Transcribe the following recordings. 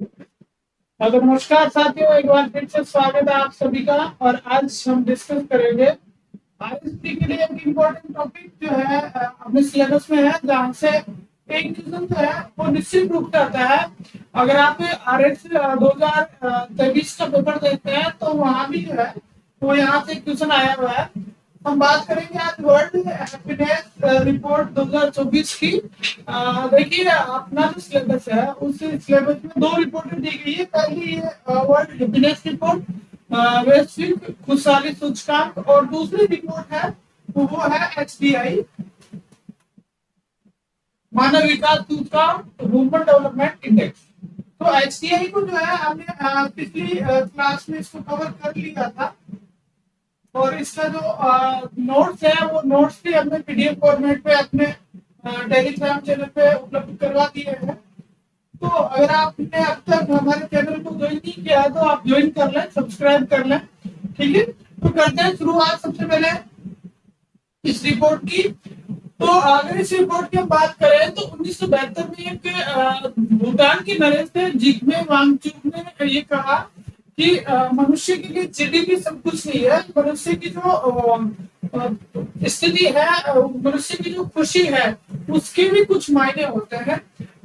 Hello नमस्कार साथियों, एक बार फिर से स्वागत है आप सभी का। और आज हम डिस्कस करेंगे आरएसपी के लिए एक इम्पोर्टेंट टॉपिक जो है अपने सिलेबस में है, जहाँ से एक क्वेश्चन जो है वो निश्चित रूप से आता है। अगर आप आरएस 2023 का पेपर देखते हैं तो वहाँ भी जो है वो यहाँ से क्वेश्चन आया हुआ है। हम बात करेंगे आज वर्ल्ड हैप्पीनेस रिपोर्ट 2024 की। देखिए, अपना जो सिलेबस है उस सिलेबस में दो रिपोर्टें दी गई है। पहली ये वर्ल्ड हैप्पीनेस रिपोर्ट, वैश्विक खुशहाली सूचकांक, और दूसरी रिपोर्ट है वो है एचडीआई, मानव विकास सूचकांक, ह्यूमन डेवलपमेंट इंडेक्स। तो एचडीआई को जो है हमने पिछली क्लास में इसको कवर कर लिया था, और इसका जो नोट्स है वो नोट्स भी हमने पीडीएफ फॉर्मेट पे अपने टेलीग्राम चैनल पे उपलब्ध करवा दिए हैं। तो अगर आपने अब तक हमारे चैनल को ज्वाइन नहीं किया है तो आप ज्वाइन कर लें, सब्सक्राइब कर लें। ठीक है, तो करते हैं शुरुआत सबसे पहले इस रिपोर्ट की। तो अगर इस रिपोर्ट की हम बात करें तो 1972 में एक भूटान के नरेश थे जिग्मे वांगचुक ने ये कहा कि मनुष्य के लिए जीडीपी सब कुछ नहीं है। मनुष्य की जो स्थिति है, मनुष्य की जो खुशी है उसके भी कुछ मायने होते हैं।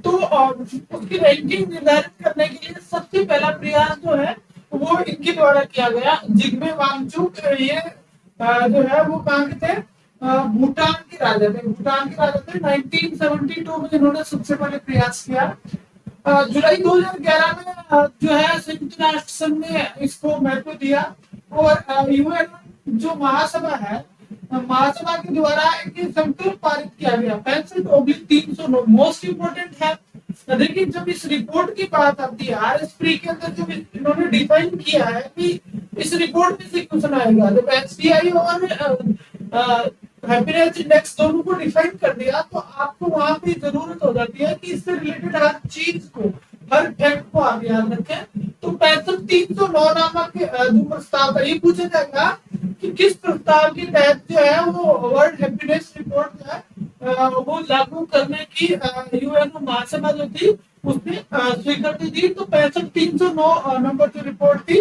तो उसकी रैंकिंग निर्धारित करने के लिए सबसे पहला प्रयास जो है वो इनके द्वारा किया गया। जिग्मे वांगचुक ये जो है वो कहाँ के थे? भूटान के राजा थे। भूटान के राजा थे। 1972 में इन्होंने सबसे पहले प्रयास किया। जुलाई 2011 में जो है संयुक्त राष्ट्र संघ ने इसको महत्व दिया, और यूएन जो महासभा है, महासभा के द्वारा एक संकल्प पारित किया गया 65/309। मोस्ट इम्पोर्टेंट है, देखिए जब इस रिपोर्ट की बात आती है आरएसपी के अंदर जो इन्होंने डिफाइन किया है कि इस रिपोर्ट में से क्वेश्चन आएगा, जब एचडीआई और हैप्पीनेस इंडेक्स दोनों को डिफाइन कर दिया तो आपको वहां पे जरूरत हो जाती है कि इससे रिलेटेड हर चीज को, हर फैक्ट को आप याद रखें। तो 65/309 नामक जो प्रस्ताव है ये पूछा जाएगा कि किस प्रस्ताव के तहत जो है वो वर्ल्ड हैप्पीनेस रिपोर्ट जो है वो लागू करने की यूएन महासभा जो थी उसने स्वीकृति दी। तो 65/309 नंबर जो रिपोर्ट थी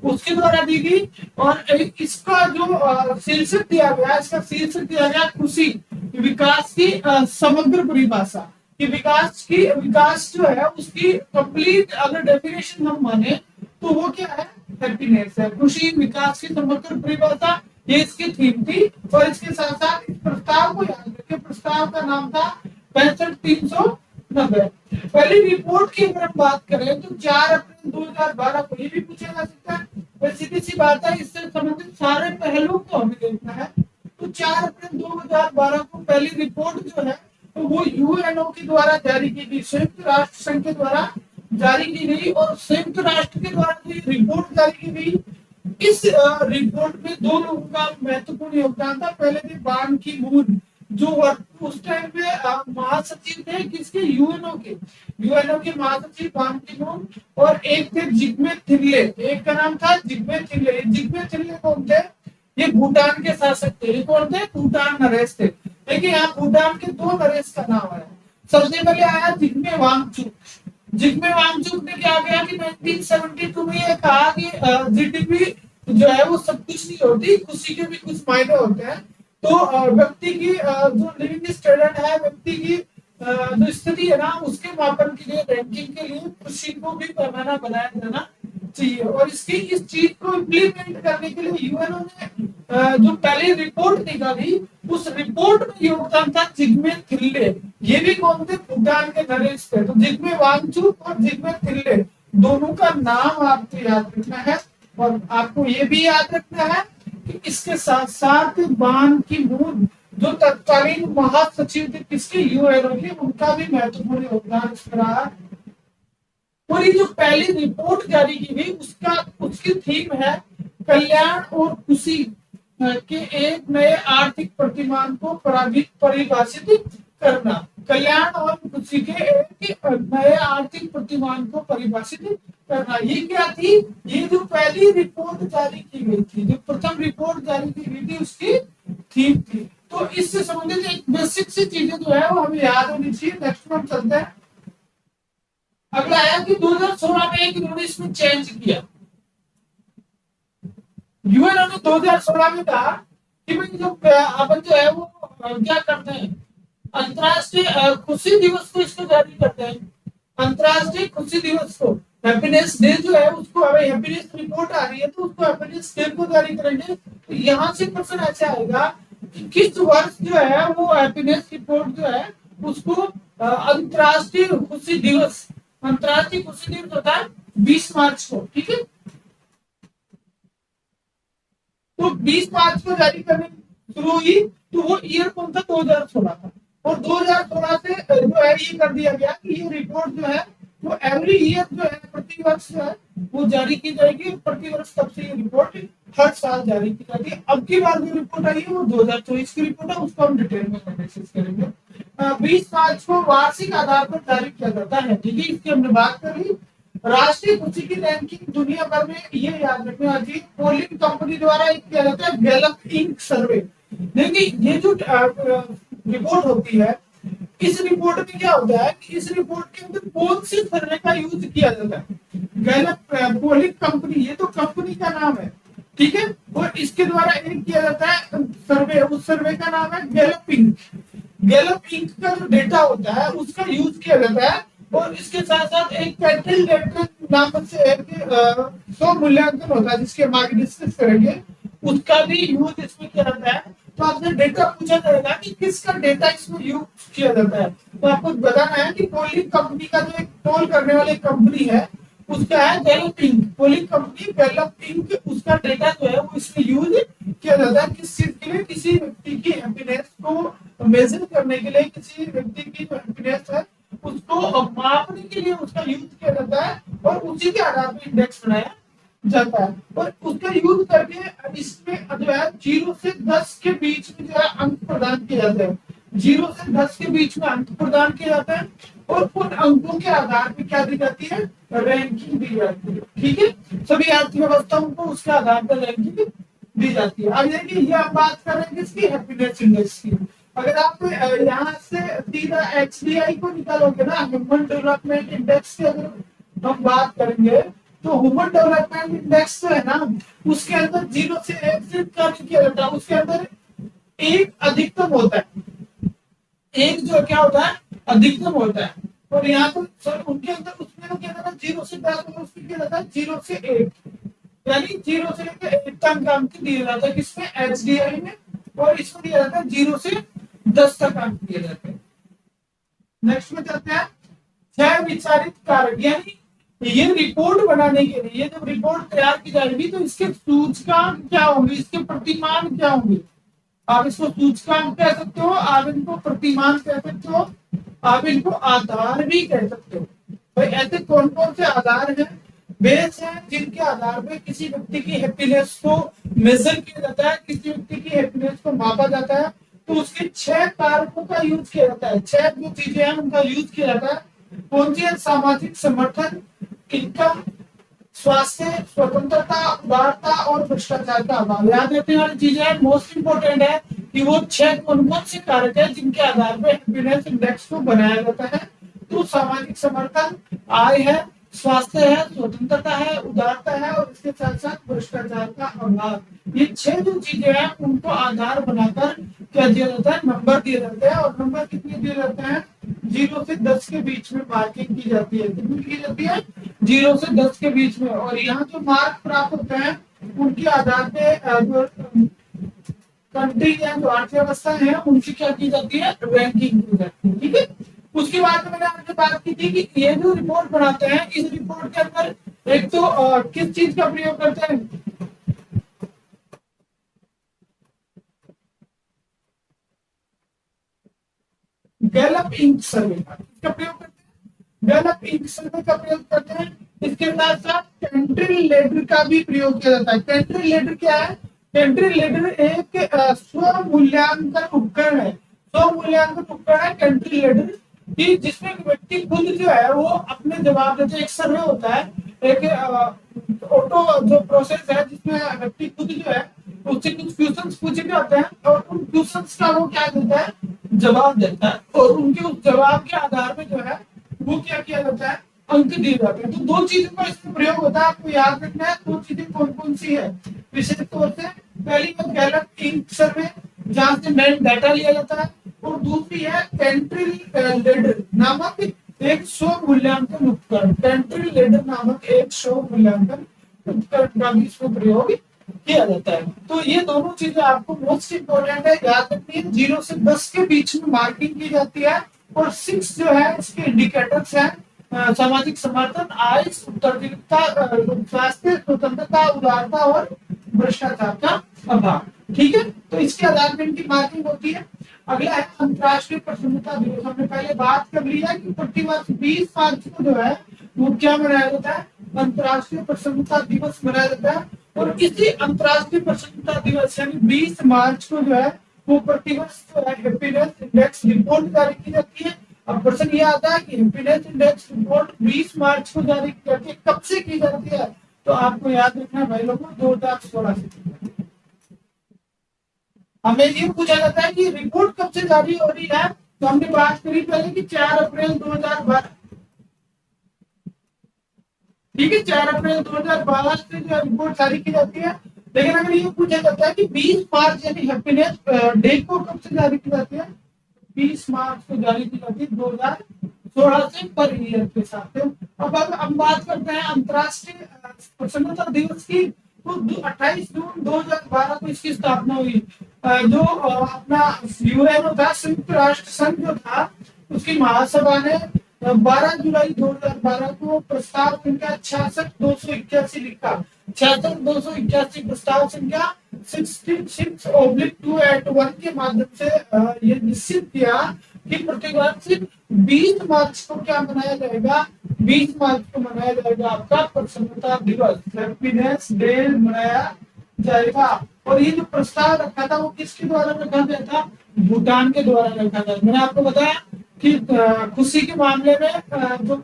उसके द्वारा दी गई। और इसका जो शीर्षक दिया गया, इसका शीर्षक दिया गया खुशी विकास की समग्र परिभाषा। कि विकास जो है उसकी कंप्लीट अगर डेफिनेशन हम माने तो वो क्या है? हैप्पीनेस है। खुशी विकास की समग्र परिभाषा, ये इसकी थीम थी। और इसके साथ साथ इस प्रस्ताव को याद रखिए, प्रस्ताव का नाम था 65/309। पहली रिपोर्ट की अगर हम बात करें तो 4 अप्रैल 2012 को, ये भी पूछा जा सकता है। तो सीधी सी बात है, इससे संबंधित सारे पहलुओं को हमें देखना है। तो 4 अप्रैल 2012 को पहली रिपोर्ट जो है तो वो यूएनओ के द्वारा जारी की गई, संयुक्त राष्ट्र संघ के द्वारा जारी की गई। और संयुक्त राष्ट्र के द्वारा जो रिपोर्ट जारी की गई, इस रिपोर्ट में दो लोगों का महत्वपूर्ण योगदान था। पहले थे बान की मून, जो उस टाइम पे महासचिव थे किसके? यूएनओ के महासचिव बान की मून। और एक थे जिग्मे थिल्ले, एक का नाम था जिग्मे थिल्ले। जिग्मे थिल्ले कौन थे? ये भूटान के शासक थे। ये कौन थे? भूटान नरेश थे। देखिए यहाँ भूटान के दो नरेश का नाम है। सबसे पहले आया जिग्मे वांगचुक। जिग्मे वांगचुक ने क्या किया कि 1972 में ये कहा कि जीडीपी जो है वो सब कुछ नहीं होती, खुशी के भी कुछ मायने होते हैं। तो व्यक्ति की जो लिविंग स्टैंडर्ड है, व्यक्ति की जो स्थिति है ना उसके मापन के लिए, रैंकिंग के लिए खुशी को भी पैमाना बनाया जाना चाहिए। और इसकी इस चीज को इम्प्लीमेंट करने के लिए यूएनओ ने जो पहली रिपोर्ट निकाली, उस रिपोर्ट में योगदान था जिग्मे थिल्ले। ये भी कौन थे? भूटान के नरेश थे। तो जिग्मे वांगचुक और जिग्मे थिल्ले दोनों का नाम आपको याद रखना है। और आपको ये भी याद रखना है कि इसके साथ साथ बान की मून जो तत्कालीन महासचिव थे किसके? यूएनओ के, उनका भी महत्वपूर्ण योगदान इसमें रहा। और ये जो पहली रिपोर्ट जारी की गई उसकी थीम है कल्याण और खुशी के एक नए आर्थिक प्रतिमान को परिभाषित करना। कल्याण और खुशी के एक नए आर्थिक प्रतिमान को परिभाषित करना, ये क्या थी? ये जो पहली रिपोर्ट जारी की गई थी, जो प्रथम रिपोर्ट जारी की गई थी उसकी थीम थी। तो इससे संबंधित एक बेसिक सी चीजें जो है वो हमें याद होनी चाहिए। नेक्स्ट में हम चलते हैं। अगला आया कि 2016 में एक इन्होंने इसमें चेंज किया। यूएन ने 2016 में कहा कि भाई जो अपन जो है वो क्या करते हैं, अंतर्राष्ट्रीय खुशी दिवस को इसको जारी करते हैं। अंतर्राष्ट्रीय खुशी दिवस को, हैप्पीनेस डे जो है उसको, अगर हैप्पीनेस रिपोर्ट आ रही है तो उसको हैप्पीनेस डे को जारी करेंगे। तो यहाँ से क्वेश्चन ऐसे आएगा कि किस वर्ष जो है वो हैप्पीनेस रिपोर्ट जो है उसको अंतर्राष्ट्रीय खुशी दिवस, अंतर्राष्ट्रीय खुशी दिवस होता है 20 मार्च को, ठीक है। तो 20 मार्च को जारी करने शुरू हुई, तो वो ईयर कौन था, 2016 था। और 2016 से जो है ये कर दिया गया कि ये रिपोर्ट जो है वो एवरी ईयर जो है प्रति वर्ष जो है वो जारी की जाएगी। प्रति वर्ष तब से ये रिपोर्ट हर साल जारी की जाती है। अब की बार जो रिपोर्ट आई है वो 2024 की रिपोर्ट है, उसको हम डिटेल में एनालिसिस करेंगे। 20 मार्च को वार्षिक आधार पर जारी किया जाता है, ठीक है। इसकी हमने बात करी। राष्ट्रीय खुशी की रैंकिंग दुनिया भर में, ये याद रखना चाहिए, पोलिंग कंपनी द्वारा एक किया जाता है गैलप इंक सर्वे। देखिए ये जो रिपोर्ट होती है, इस रिपोर्ट में क्या होता है कि इस रिपोर्ट के अंदर कौन सी सर्वे का यूज किया जाता है, गैलप पोलिंग कंपनी, ये तो कंपनी का नाम है, ठीक है। और इसके द्वारा एक किया जाता है सर्वे, उस सर्वे का नाम है गैलप इंक। गैलप इंक का जो डेटा होता है उसका यूज किया जाता है। और इसके साथ साथ एक कैटल डेटा नाम से एक स्व मूल्यांकन होता है जिसके हम आगे डिस्कस करेंगे, उसका भी यूज इसमें किया जाता है। तो आपसे डेटा पूछा जाएगा कि किसका डेटा इसमें यूज किया जाता है, तो आपको बताना है कि पोलिंग कंपनी का जो एक पोल करने वाली कंपनी है उसका है Gallup Inc, polling company Gallup Inc, उसका डेटा जो है वो इसमें यूज किया जाता है किस चीज के लिए, किसी व्यक्ति की हैप्पीनेस को मेजर करने के लिए, किसी व्यक्ति की जो हैप्पीनेस है उसको मापने के लिए उसका यूज किया जाता है। और उसी के आधार पर इंडेक्स बनाया जाता है। और उसका यूज करके इसमें जो है 0 से 10 के बीच में जो है अंक प्रदान किए जाते हैं। 0 से 10 के बीच में अंक प्रदान किए जाते हैं। और उन अंकों के आधार पर क्या दी जाती है, रैंकिंग दी जाती है, ठीक है। सभी अर्थव्यवस्थाओं को उसके आधार पर रैंकिंग दी जाती है। अब देखिए ये हम बात कर रहे हैं किसकी, हैप्पीनेस इंडेक्स की। अगर आप यहाँ से सीधा HDI को निकालोगे ना, ह्यूमन डेवलपमेंट इंडेक्स की अगर हम बात करेंगे, तो ह्यूमन डेवलपमेंट इंडेक्स जो है ना उसके अंदर 0 से 1 से कम किया जाता है, उसके अंदर एक अधिकतम होता है, एक जो क्या होता है अधिकतम होता है। और यहाँ तो सर उनके अंदर उसमें तो क्या था 0 से 10, उसमें क्या जाता है 0 से 1, यानी 0 से लेकर 1 तक अंक दिया जाता है किसमें, HDI में। और इसमें दिया जाता है 0 से 10 तक अंक दिए जाते हैं। नेक्स्ट में चलते हैं 6 विचारित कारक, यानी ये रिपोर्ट बनाने के लिए जब रिपोर्ट तैयार की जाएगी तो इसके सूचकांक क्या होंगे, इसके प्रतिमान क्या होंगे। आप इसको सूचकांक कह सकते हो, आप इनको प्रतिमान कह सकते हो, आप इनको आधार भी कह सकते हो। भाई ऐसे कौन कौन से आधार हैं, बेस हैं, जिनके आधार पर किसी व्यक्ति की हैप्पीनेस को मेजर किया जाता है, किसी व्यक्ति की हैप्पीनेस को मापा जाता है। तो उसके 6 कारकों का यूज किया जाता है, 6 जो चीजें हैं उनका यूज किया जाता है। कौन सी है, सामाजिक समर्थन, इनकम, स्वास्थ्य, स्वतंत्रता, उदारता और भ्रष्टाचार का अभाव। याद रखने वाली चीजें मोस्ट इंपोर्टेंट है कि वो 6 कौन कौन से कारक है जिनके आधार पर हैप्पीनेस इंडेक्स को बनाया जाता है। तो सामाजिक समर्थन, आय है, स्वास्थ्य है, स्वतंत्रता है, उदारता है और इसके साथ साथ भ्रष्टाचार का अभाव। ये 6 जो चीजें हैं उनको आधार बनाकर क्या दिया जाता है, नंबर दिए जाते हैं। और नंबर कितने दिए जाते हैं, 0 से 10 के बीच में मार्किंग की जाती है। कितनी की जाती है, 0 से 10 के बीच में। और यहाँ जो मार्क प्राप्त होते हैं उनके आधार पे जो कंट्री या जो अर्थव्यवस्था है उनकी क्या की जाती है, रैंकिंग की जाती है, ठीक है। उसके बाद मैंने आपसे बात की थी कि ये जो रिपोर्ट बनाते हैं इस रिपोर्ट के अंदर एक तो किस चीज का प्रयोग करते हैं, गैलप इंक सर्वे का प्रयोग करते हैं, गैलप इंक सर्वे का प्रयोग करते हैं। इसके साथ साथ कंट्री लेडर का भी प्रयोग किया जाता है। कंट्री लेडर क्या है, कंट्री लेडर एक स्व मूल्यांकन उपकरण है, स्व मूल्यांकन उपकरण है कंट्री लेडर कि जिसमें व्यक्ति खुद जो है वो अपने जवाब देते हैं। एक सर्वे होता है, एक ऑटो जो प्रोसेस है जिसमें व्यक्ति खुद जो है उससे कुछ क्वेश्चंस पूछे जाते हैं और उन क्वेश्चंस का वो क्या देता है, जवाब देता है। और उनके उस जवाब के आधार पे जो है वो क्या किया जाता है, अंक दिए जाते हैं। तो दो चीजों का इसमें प्रयोग होता है, आपको याद रखना है। दो चीजें कौन कौन सी है विशेष तौर से, पहली है गैलप इंक सर्वे जहां से मेन डाटा लिया जाता है, और दूसरी है पेंट्री लेडर नामक एक स्व मूल्यांकन उपकरण। पेंट्री लेडर नामक एक स्व मूल्यांकन उपकरण का भी इसमें प्रयोग किया जाता है। तो ये दोनों चीजें आपको मोस्ट इंपोर्टेंट है, याद रखनी है। 0 से 10 के बीच में मार्किंग की जाती है, और 6 जो है इसके इंडिकेटर्स हैं सामाजिक समर्थन, आय, उत्तरदायित्वता, स्वास्थ्य, स्वतंत्रता, उदारता और भ्रष्टाचार का अभाव। ठीक है, तो इसके आधार पर इनकी मार्किंग होती है। अगला है अंतर्राष्ट्रीय प्रसन्नता दिवस। हमने पहले बात कर ली है कि प्रतिवर्ष 20 मार्च को जो है वो क्या मनाया जाता है, अंतर्राष्ट्रीय प्रसन्नता दिवस मनाया जाता है। और इसी अंतर्राष्ट्रीय प्रसन्नता दिवस यानी 20 मार्च को जो है वो प्रतिवर्ष जो है हैप्पीनेस इंडेक्स रिपोर्ट जारी की जाती है। अब प्रश्न ये आता है कि हैप्पीनेस इंडेक्स रिपोर्ट 20 मार्च को जारी की जाती है, कब से की जाती है? तो आपको याद रखना है भाई लोगों, 2016 से। हमें ये पूछा जाता है कि रिपोर्ट कब से जारी हो रही है, तो हमने बात करी पहले कि 4 अप्रैल 2012। ठीक है, 4 अप्रैल 2012 से जो रिपोर्ट जारी की जाती है। लेकिन अगर ये पूछा जाता है कि 20 मार्च यानी हैप्पीनेस डे को कब से जारी की जाती है, 20 मार्च को जारी की जाती है 2016 से पर ईयर के साथ। अब हम बात करते हैं अंतर्राष्ट्रीय प्रसन्नता दिवस की। तो 28 जून 2012 को इसकी स्थापना हुई। जो अपना यूएन था, संयुक्त राष्ट्र संघ जो था, उसकी महासभा ने 12 जुलाई 2012 को प्रस्ताव संख्या 66/281 लिखा। 66/281 प्रस्ताव संख्या 66/281 के माध्यम से ये निश्चित किया कि प्रतिवर्ष 20 मार्च को क्या मनाया जाएगा, 20 मार्च को मनाया जाएगा आपका प्रसन्नता दिवस, हैप्पीनेस डे मनाया जाएगा। और ये जो प्रस्ताव रखा था वो किसके द्वारा रखा गया था, भूटान के द्वारा रखा था। मैंने आपको बताया कि खुशी के मामले में जो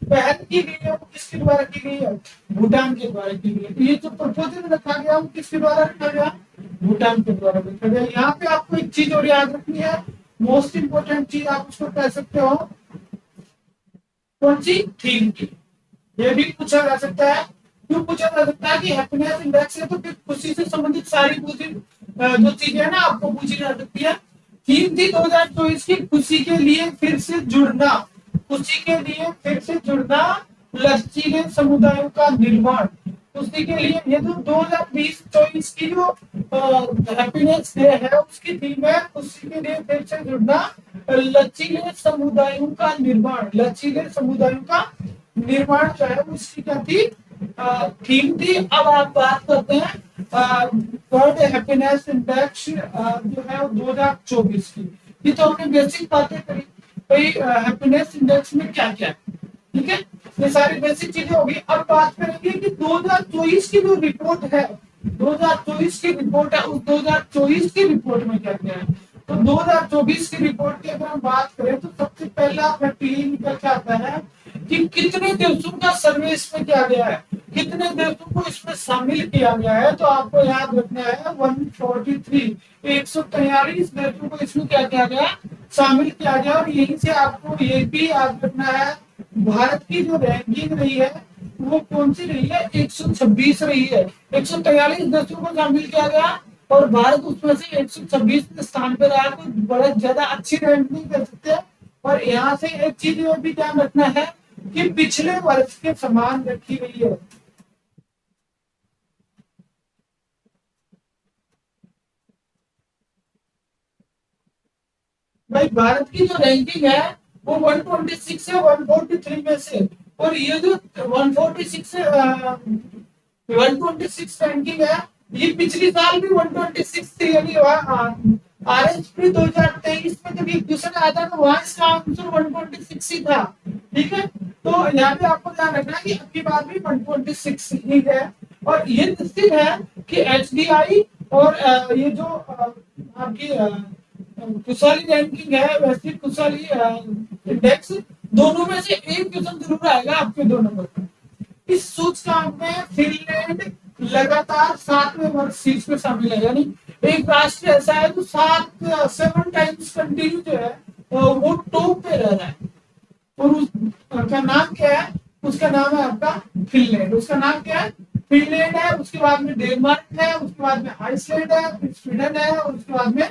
पहल की गई है वो किसके द्वारा की गई है, भूटान के द्वारा की गई है। तो ये जो प्रपोजल रखा गया वो किसके द्वारा रखा गया, भूटान के द्वारा रखा गया। यहाँ पे आपको एक चीज और याद रखनी है, मोस्ट इंपोर्टेंट चीज आप उसको कह सकते हो, कौन सी, थीम की। ये भी पूछा जा सकता है। क्यों पूछा जा सकता है कि हैप्पीनेस इंडेक्स है तो फिर खुशी से संबंधित सारी जो चीजें है ना आपको पूछी जा सकती है। थीम थी 2024 की खुशी के लिए फिर से जुड़ना, खुशी के लिए फिर से जुड़ना, लचीले समुदायों का निर्माण। खुशी के लिए ये जो 2020-24 की जो हैप्पीनेस डे है उसकी थीम है खुशी के लिए फिर से जुड़ना, लचीले समुदायों का निर्माण। लचीले समुदायों का निर्माण जो है उसकी क्या थी, थीम थी। अब आप बात करते हैं वर्ल्ड हैप्पीनेस इंडेक्स जो है 2024 की। ये तो हमने बेसिक बातें करी भाई हैप्पीनेस इंडेक्स में क्या क्या है। ठीक है, ये सारी बेसिक चीजें होगी। अब बात करेंगे कि 2024 की जो रिपोर्ट है, 2024 की रिपोर्ट है, उस 2024 की रिपोर्ट में क्या क्या है। तो 2024 की रिपोर्ट की अगर हम बात करें तो सबसे पहला क्राइटेरिया निकल के आता है कि कितने देशों का सर्वे इसमें किया गया है, कितने देशों को इसमें शामिल किया गया है। तो आपको याद रखना है 143, 143 देशों को इसमें क्या किया गया, शामिल किया गया। और यहीं से आपको ये भी याद रखना है भारत की जो रैंकिंग रही है वो कौन सी रही है, 126 रही है। 143 देशों को शामिल किया गया और भारत उसमें से 126 स्थान पर रहा। कोई बड़ा ज्यादा अच्छी रैंक नहीं कर सकते। और यहाँ से एक चीज ये भी ध्यान रखना है कि पिछले वर्ष के समान रखी गई है। भाई भारत की जो रैंकिंग है वो 126 है 143 में से। और ये जो 146 126 रैंकिंग है ये पिछली साल भी 126 थी। यानी RHP 2023 में जब ये क्वेश्चन आया था तो वहां इसका आंसर 126 ही था। ठीक है, तो यहाँ पे आपको ध्यान रखना कि अब की बार भी 126 ही है। और ये निश्चित है कि HDI और ये जो आपकी कुशली रैंकिंग है, वैश्विक कुशली इंडेक्स, दोनों में से एक क्वेश्चन जरूर आएगा आपके 2 नंबर पर। इस सूचकांक में फिनलैंड लगातार 7वें वर्ष शीर्ष में शामिल है। यानी एक राष्ट्र ऐसा है जो 7 टाइम्स कंटिन्यू जो है वो टॉप पे रह रहा है। और उसका नाम क्या है, उसका नाम है आपका फिनलैंड। उसका नाम क्या है, फिनलैंड है। उसके बाद में डेनमार्क है, उसके बाद में आइसलैंड है, फिर स्वीडन है, और उसके बाद में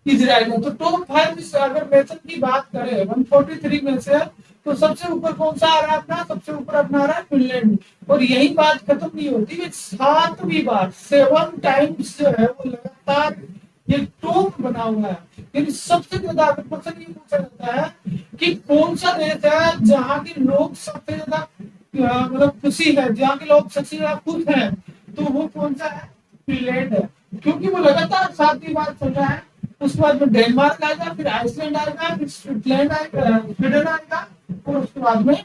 इजराइल है। तो टॉप 5 अगर नेशन की बात करें 143 में से, तो सबसे ऊपर कौन सा आ रहा है अपना, सबसे ऊपर अपना आ रहा है फिनलैंड। और यही बात खत्म नहीं होती, 7वीं बार 7 टाइम्स जो है वो लगातार ये टॉप बना हुआ है। यानी सबसे ज्यादा अगर क्वेश्चन ये पूछा जाता है कि कौन सा देश है जहाँ के लोग सबसे ज्यादा मतलब खुशी है, जहाँ के लोग सबसे ज्यादा खुश हैं, तो वो कौन सा है, फिनलैंड है। क्योंकि वो लगातार 7वीं बार चल रहा है। उसके बाद में डेनमार्क आएगा, फिर आइसलैंड आएगा, फिर स्विट्जरलैंड आएगा, स्वीडन आएगा, और उसके बाद में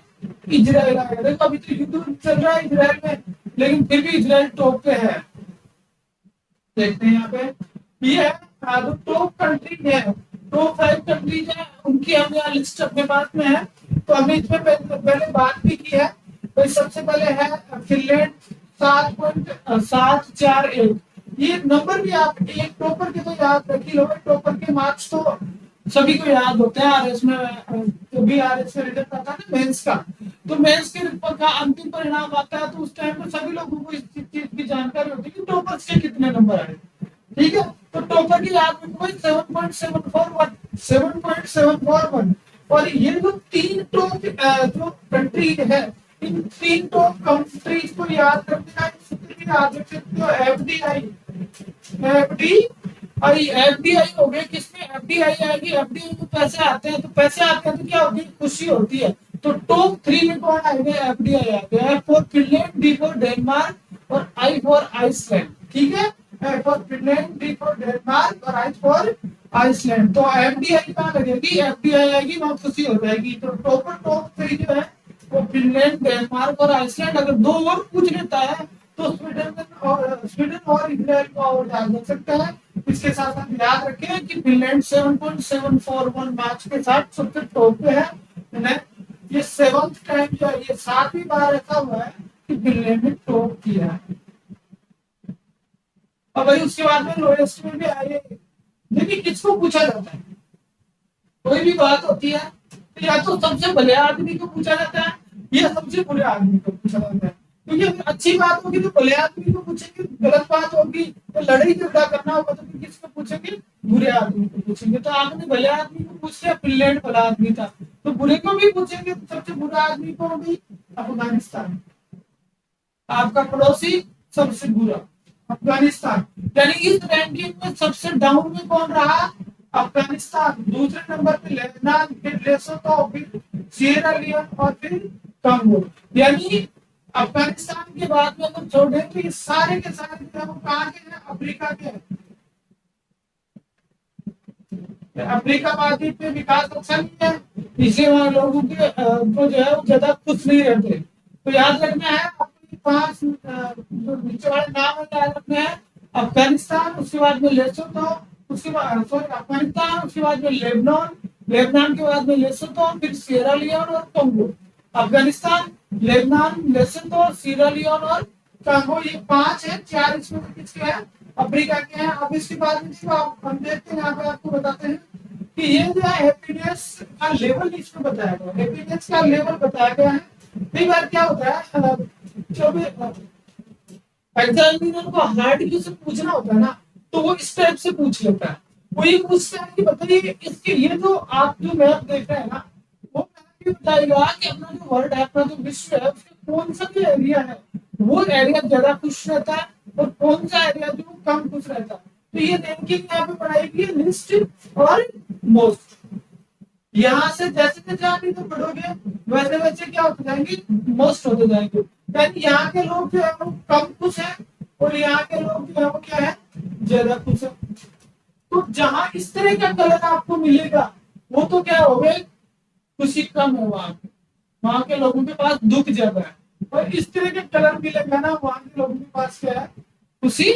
इजराइल आएगा। देखो अभी तो युद्ध चल रहा है इजराइल में, लेकिन फिर भी इजराइल टॉप पे है। देखते हैं यहाँ पे, ये है टॉप कंट्री है, टॉप 5 कंट्रीज है, उनकी हम यहाँ लिस्ट अपने पास में है। तो हमने इसमें पहले बात भी की है। तो सबसे पहले है फिनलैंड 7.741। ये नंबर भी आप एक टॉपर के तो याद रख ही लोगे, टॉपर के मार्क्स तो सभी को याद होते हैं। आरएस में जो भी आरएस में रिजल्ट आता है ना मेंस का, तो मेंस के रिजल्ट का अंतिम परिणाम आता है, तो उस टाइम पे सभी लोगों को इस चीज की जानकारी होती है कि टॉपर से कितने नंबर आए। ठीक है, तो टॉपर की याद में कोई 7.741। और ये जो 3 टॉप जो कंट्री है, इन 3 टॉप कंट्रीज को याद रखना है। याद रख सकते हो एफडीआई, एफडीआई हो गए, किसमें एफडीआई आएगी, एफडीआई में पैसे आते हैं, तो पैसे आते हैं तो क्या होती है, खुशी होती है। तो टॉप 3 में कौन आएगा, एफडीआई आ गया। F for Finland, D for Denmark, और आई फॉर आइसलैंड। ठीक है, F for Finland, D for Denmark, और आई फॉर आइसलैंड। तो एफडीआई कहाँ लगेगी, एफडीआई आएगी, वहां खुशी हो जाएगी। तो टॉप 3 जो है वो फिनलैंड, डेनमार्क और आइसलैंड। अगर 2 और पूछ लेता है तो स्वीडन और इजराइल को और डाल दे सकता है। इसके साथ साथ याद रखें कि फिनलैंड 7.741 मार्क्स के साथ सबसे टॉप पे है। ये 7th टाइम जो है, ये 7वीं बार ऐसा हुआ है कि फिनलैंड ने टॉप किया है। और भाई उसके बाद में लोएस्ट में भी आए। देखिए किसको पूछा जाता है, कोई भी बात होती है तो या तो सबसे भले आदमी को पूछा जाता है, या सबसे बुरे आदमी को पूछा जाता है। क्योंकि अगर अच्छी बात होगी तो भले आदमी को पूछेंगे, गलत बात होगी तो लड़ाई झगड़ा करना होगा तो किसको पूछेंगे, बुरे आदमी को पूछेंगे। तो आपने भले आदमी को पूछ लिया, फिनलैंड भला आदमी था, तो बुरे को भी पूछेंगे तो सबसे बुरा आदमी को भी अफगानिस्तान, आपका पड़ोसी सबसे बुरा अफगानिस्तान। यानी इस रैंकिंग में सबसे डाउन में कौन रहा, अफगानिस्तान। दूसरे नंबर पे लेबनान, फिर लेसोतो, फिर सिएरा लियोन, और फिर कांगो। यानी अफगानिस्तान के बाद में अगर छोड़े तो ये सारे के सारे जो है वो कहाँ के हैं, अफ्रीका के हैं। अफ्रीका महाद्वीप में विकास अच्छा नहीं है, इसलिए वहां लोगों के को जो है वो ज्यादा खुश नहीं रहते। तो याद रखना है अपने 5 जो नीचे वाले नाम है, याद रखना है अफगानिस्तान, उसके बाद में लेसोतो, उसके बाद सॉरी अफगानिस्तान, उसके बाद में लेबनान, लेबनान के बाद में लेसोतो, फिर सिएरा लियोन और Congo. Afghanistan, Lebanon, Lesotho, Sierra Leone और कांगो, ये 5 है। 4 इसमें किसके हैं, अफ्रीका के हैं। अब इसके बाद में हम देखते हैं, यहाँ पे आपको बताते हैं कि ये जो है हैप्पीनेस का लेवल इसमें बताया गया, हैप्पीनेस का लेवल बताया गया है। कई बार क्या होता है, जो भी एग्जामिनर को हार्ड क्वेश्चन पूछना होता है ना, तो वो इस टाइप से पूछ लेता है। वो ये पूछता है कि बताइए इसके, ये जो आप जो मैप देख रहे हैं ना, वो मैप ये बताएगा कि अपना जो वर्ल्ड है, अपना जो विश्व है, उसका कौन सा जो एरिया है वो एरिया ज्यादा खुश रहता है, और कौन सा एरिया जो कम खुश रहता है। तो ये रैंकिंग यहाँ पे पढ़ाएगी लिस्ट और मोस्ट। यहाँ से जैसे जैसे आप इधर बढ़ोगे वैसे वैसे क्या होते जाएंगे, मोस्ट होते जाएंगे। यानी यहाँ के लोग जो है वो कम खुश है, और यहाँ के लोग जो है वो क्या है, ज्यादा खुश है। तो जहां इस तरह का कलर आपको मिलेगा वो तो क्या हो गए, खुशी कम है वहां के लोगों के पास दुख ज्यादा है। और इस तरह के कलर मिलेगा ना, वहां के लोगों के पास क्या है, खुशी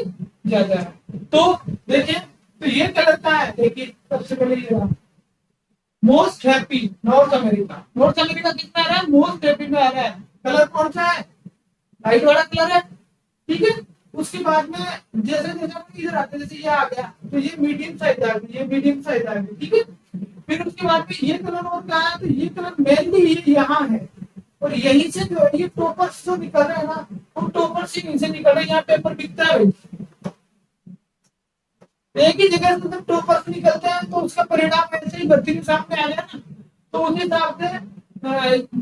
ज्यादा है। तो देखिए, तो ये कलर का है, देखिए सबसे पहले ये most happy north America. North America कितना आ रहा है, मोस्ट हैप्पी में आ रहा है। कलर कौन सा है, लाइट वाला कलर है। ठीक है, उसके बाद में जैसे जैसे इधर आते जैसे ये आ गया, तो ये मीडियम साइज आ गई, ये मीडियम साइज आ गई। ठीक है, फिर उसके बाद में ये कलर और कहा है, तो ये कलर मेनली ये यहाँ है, और यहीं से जो है ये टॉपर्स जो निकल रहे हैं ना, वो टॉपर्स ही यहीं से निकल रहे हैं। यहाँ पेपर बिकता है, एक ही जगह से जब टॉपर्स निकलते हैं तो उसका परिणाम ऐसे ही भर्ती के सामने आ जाए ना, तो उस हिसाब से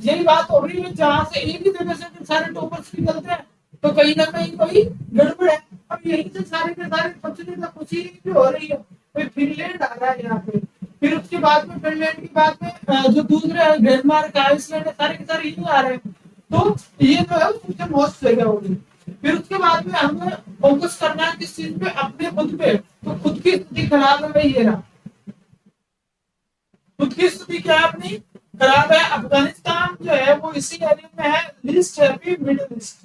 यही बात हो रही है, जहां से एक ही जगह से सारे टॉपर्स निकलते हैं तो कहीं ना कहीं कोई गड़बड़ है। अब यही से सारे के सारे सबसे ज्यादा खुशी भी हो रही है, कोई फिनलैंड आ रहा है यहाँ पे, फिर उसके बाद में फिनलैंड के बाद में जो दूसरे डेनमार्क आइसलैंड सारे के सारे यही आ रहे हैं, तो ये जो है सबसे मौज जगह होगी। फिर उसके बाद में हमें फोकस करना है किस चीज पे, अपने खुद पे। तो खुद की स्थिति खराब है भाई, ये रहा खुद की स्थिति क्या है अपनी, खराब है। अफगानिस्तान जो है वो इसी एरिया में है, list happy middle east,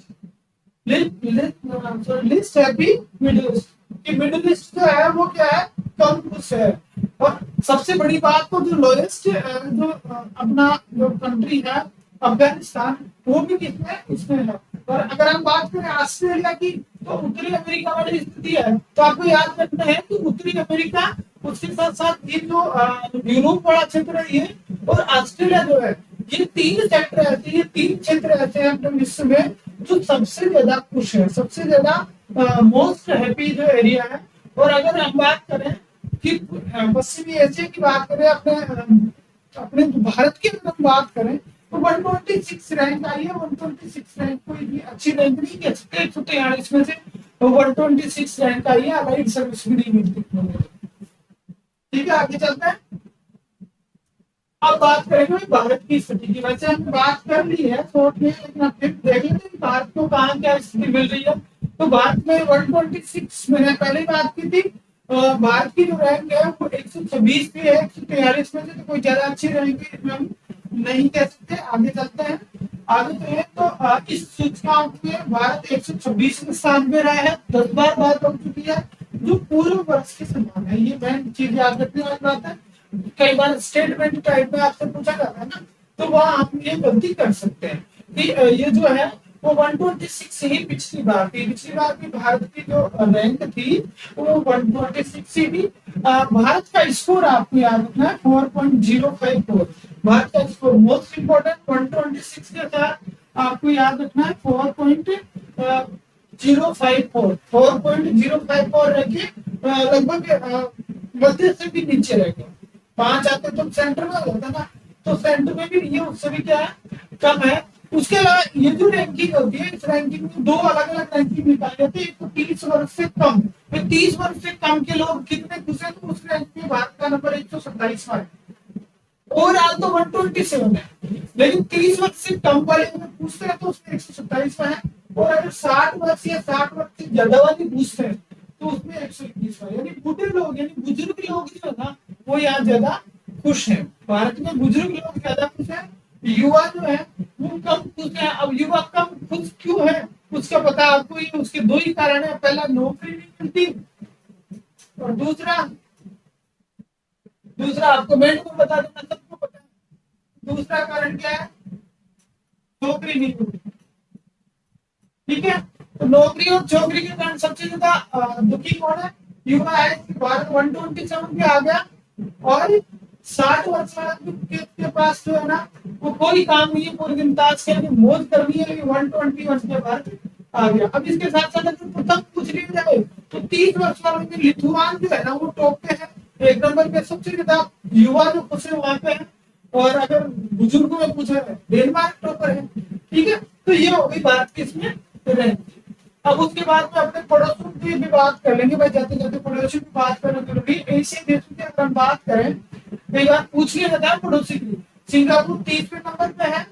list happy middle east, कि मिडिल ईस्ट जो है वो क्या है, कम खुश है। और सबसे बड़ी बात तो जो लोएस्ट जो अपना जो कंट्री है अफगानिस्तान, वो भी किसमें इसमें है। और अगर हम बात करें ऑस्ट्रेलिया की, तो उत्तरी अमेरिका वाली स्थिति है, तो आपको याद रखना है कि उत्तरी अमेरिका, उसके साथ साथ ये जो यूरोप वाला क्षेत्र है ये, और ऑस्ट्रेलिया जो है, ये तीन सेक्टर ऐसे, ये तीन क्षेत्र ऐसे हैं अपने विश्व में जो सबसे ज्यादा खुश है, सबसे ज्यादा मोस्ट हैप्पी जो एरिया है। और अगर हम बात करें कि पश्चिमी एशिया की बात करें, अपने भारत की अगर हम बात करें, तो 126 रैंक आई है। 126 रैंक कोई भी अच्छी रैंक नहीं कह सकते, 143 में से 126 रैंक आई है, अलाइड सर्विस भी नहीं मिलती। ठीक है, आगे चलते हैं। अब बात करेंगे भारत की स्थिति की। वैसे हमने बात कर ली है शॉर्ट में, लेकिन अब फिर देख लेते हैं भारत को कहाँ क्या स्थिति मिल रही है। तो भारत में 126 मैंने पहले बात की थी, भारत की जो रैंक है वो 126 पे है, 143 में से, तो कोई ज्यादा अच्छी रैंक हम नहीं कह सकते। आगे चलते हैं, आगे तो है तो इस सूचकांक में भारत 126 स्थान पे रहा है, 10 बार बात हो चुकी है, जो पूर्व वर्ष के समान है। ये मेन चीज याद रखने वाली बात है। कई बार स्टेटमेंट टाइप में आपसे पूछा जाता है ना, तो वहां हम ये गलती कर सकते हैं कि ये जो है वो 126 ही पिछली बार थी। पिछली बार भी भारत की जो रैंक थी वो 126 ही थी। भारत का स्कोर आपको याद रखना है 4.054। भारत का स्कोर मोस्ट इंपोर्टेंट, 126 के साथ आपको याद रखना है 4.054। 4.054 रखिए, लगभग मध्य से भी नीचे रह गया। 5 आते तो सेंटर में होता ना, तो सेंटर में भी ये उससे भी क्या है, कम है। उसके अलावा ये जो रैंकिंग होती है, इस रैंकिंग में दो अलग अलग रैंकिंग निकाली जाती है। एक तो 30 वर्ष से कम, 30 वर्ष से कम के लोग कितने खुश हैं, तो उस रैंक में भारत का नंबर 127वां है। ओवरऑल तो 127 है, लेकिन 30 वर्ष से कम वाले अगर पूछते हैं तो उसमें 127वां है। और अगर 60 वर्ष या 60 वर्ष से ज्यादा वाले पूछते हैं तो उसमें 121वां। यानी बूढ़े लोग, यानी बुजुर्ग लोग जो है ना, वो यहाँ ज्यादा खुश है। भारत में बुजुर्ग लोग ज्यादा खुश है, युवा जो है वो कम खुश है। अब युवा कम खुश क्यों है, उसका पता आपको ही, उसके दो ही कारण है। पहला, नौकरी नहीं मिलती, और दूसरा आपको कमेंट में बता देना, सबको पता है। दूसरा कारण क्या है, नौकरी नहीं मिलती। ठीक है, तो नौकरी और छोकरी के कारण सबसे ज्यादा दुखी कौन है, युवा है। भारत 127 पे आ गया, और 60 वर्ष के पास जो है ना, वो कोई काम नहीं है, पूरे दिन ताश खेल के मौज करनी है, लेकिन 121 के बाद आ गया। अब इसके साथ साथ अगर प्रथम पूछ लिया जाए तो 30 वर्ष वालों में लिथुआन जो है ना, वो टॉप पे है, एक नंबर पे। सबसे ज्यादा युवा जो खुश है वहां पे है। और अगर बुजुर्गों में पूछा है, डेनमार्क टॉपर है। ठीक है, तो ये हो गई बात की इसमें रैंक। अब उसके बाद में अपने पड़ोसियों की भी बात कर लेंगे भाई, जाते जाते पड़ोसियों की बात करना जरूरी। एशियन देशों की अगर हम बात करें, कई बार पूछ लिया जाता है पड़ोसी की। सिंगापुर 30वें नंबर पे है,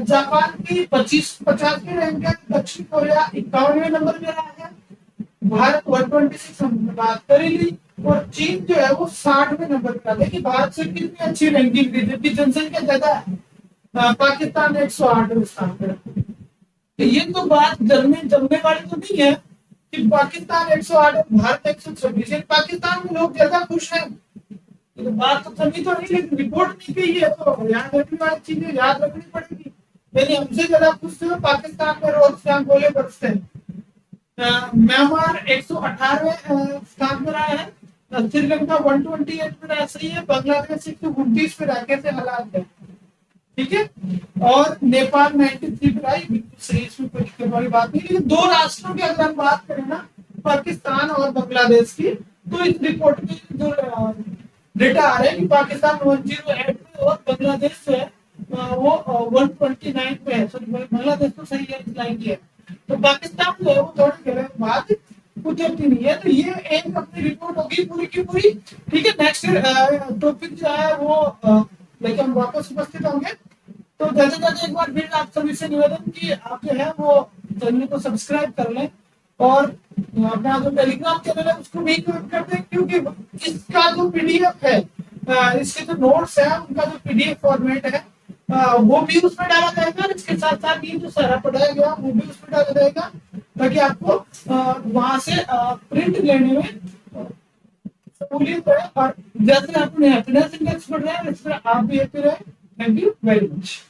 जापान की 50वीं रैंक है, दक्षिण कोरिया 51वें नंबर पे रहा है, भारत 126 हमने बात करी ली, और चीन जो है वो 60वें नंबर पे। देखिए भारत से कितनी अच्छी रैंकिंग थी, जबकि जनसंख्या ज्यादा है। पाकिस्तान 108वें स्थान पर। तो ये तो बात जमने वाली तो नहीं है कि पाकिस्तान 108 भारत 126। पाकिस्तान में लोग ज्यादा खुश हैं, तो बात तो सभी तो नहीं, लेकिन रिपोर्ट नहीं गई है, तो याद रखने वाली चीजें याद रखनी पड़ेगी। यानी हमसे ज्यादा खुश थे पाकिस्तान में रोज शाम गोले बरसते हैं। म्यांमार 118वें स्थान पर आया है, श्रीलंका 128 पे रह सही है, बांग्लादेश 129 पे रह से हालात है, ठीक है। और नेपाल 93 पे आई, बिल्कुल सही, इसमें कोई दिक्कत वाली बात नहीं। लेकिन दो राष्ट्रों की अगर हम बात करें ना, पाकिस्तान और बांग्लादेश की, तो इस रिपोर्ट में जो डेटा आ रहा है कि पाकिस्तान 108 पे और बांग्लादेश जो है वो 129 पे है। सॉरी, बांग्लादेश तो सही है, इस लाइन की है। तो पाकिस्तान जो है वो थोड़ी देर बाद उतरती नहीं है। तो ये एक अपनी रिपोर्ट होगी पूरी की पूरी, ठीक है। नेक्स्ट टॉपिक जो है वो लेकिन हम वापस उपस्थित होंगे। तो जैसे जैसे एक बार फिर आप सभी से निवेदन कि आप जो है वो चैनल को सब्सक्राइब कर लें और अपना जो टेलीग्राम चैनल है उसको भी ज्वाइन कर दें, क्योंकि इसका जो पीडीएफ है, इसके जो नोट्स है उनका जो पीडीएफ फॉर्मेट है वो भी उसमें डाला जाएगा, और इसके साथ साथ ये जो सारा पढ़ाया गया वो भी उसमें डाला जाएगा, ताकि आपको वहां से प्रिंट लेने में सहूलियत है। और जैसे अपने हैप्पीनेस इंडेक्स बढ़ रहा है, इस तरह आप भी हैप्पी रहे। Thank you very much.